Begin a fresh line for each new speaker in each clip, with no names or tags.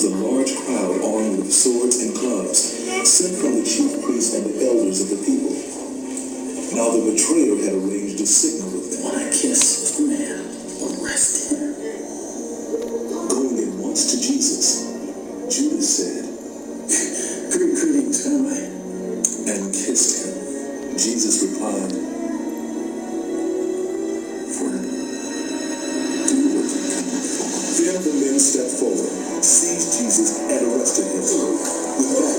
was a large crowd armed with swords and clubs, sent from the chief priests and the elders of the people. Now the betrayer had arranged a signal with them.
When I kiss the man, arrest him.
Going at once to Jesus, Judas said,
Greetings, family.
and kissed him. Jesus replied,
Friend, do what you can for.
Then the men stepped forward, seized Jesus, and arrested him. With that,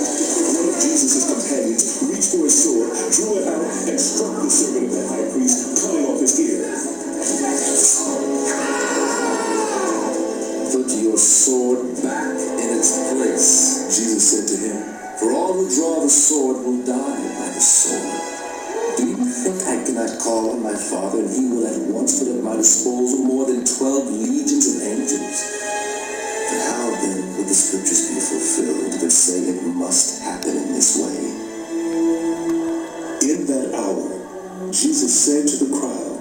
one of Jesus' companions reached for his sword, drew it out, and struck the servant of the high priest, cutting off his ear.
Put your sword back in its place.
Jesus said to him,
For all who draw the sword will die by the sword. Do you think I cannot call on my Father, and he will at once put at my disposal more than 12 legions of angels? But how then would the scriptures be fulfilled that say it must happen in this way?
In that hour, Jesus said to the crowd,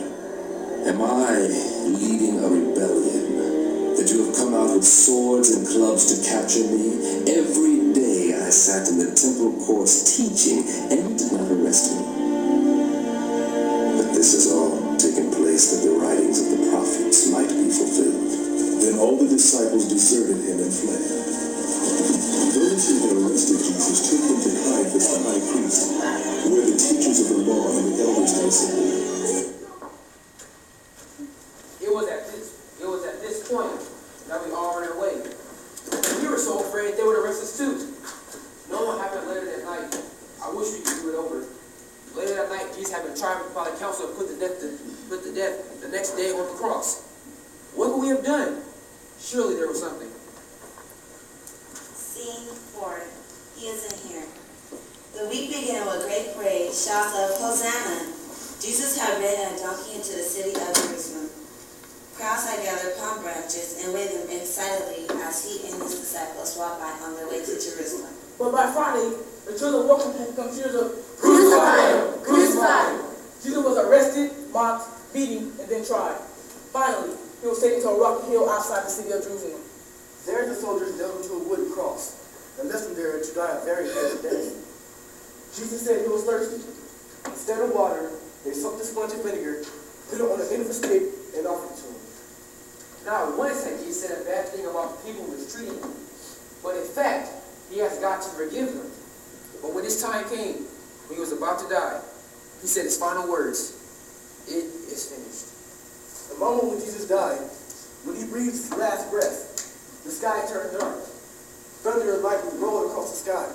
Am I leading a rebellion, that you have come out with swords and clubs to capture me? Every day I sat in the temple courts teaching, and you did not arrest me. But this is all taking place that the writings of the prophets might be fulfilled.
Then all the disciples deserted him and fled. Those who had arrested Jesus took him to Caiaphas the high priest, where the teachers of the law and the elders had assembled.
It was at this point that we all ran away. We were so afraid they would arrest us too. No one happened later that night. I wish we could do it over. Later that night, Jesus had been tried by the council and put to death the next day on the cross. What could we have done? Surely there was something.
Scene 4. He isn't here. The week began with great praise, shouts of Hosanna. Jesus had ridden a donkey into the city of Jerusalem. Crowds had gathered palm branches and waved them excitedly as he and his disciples walked by on their way to Jerusalem.
But by Friday, the children welcomed him confused of Crucify him! Crucify him! Jesus was arrested, mocked, beaten, and then tried. Finally, he was taken to a rocky hill outside the city of Jerusalem.
There the soldiers nailed him to a wooden cross and left him there to die a very heavy death.
Jesus said he was thirsty.
Instead of water, they soaked the sponge in vinegar, put it on the end of a stick, and offered it to him.
Not once had Jesus said a bad thing about the people mistreating him. But in fact, he has got to forgive them. But when his time came, when he was about to die, he said his final words, "It is finished."
The moment when Jesus died, when he breathed his last breath, the sky turned dark. Thunder and lightning rolled across the sky.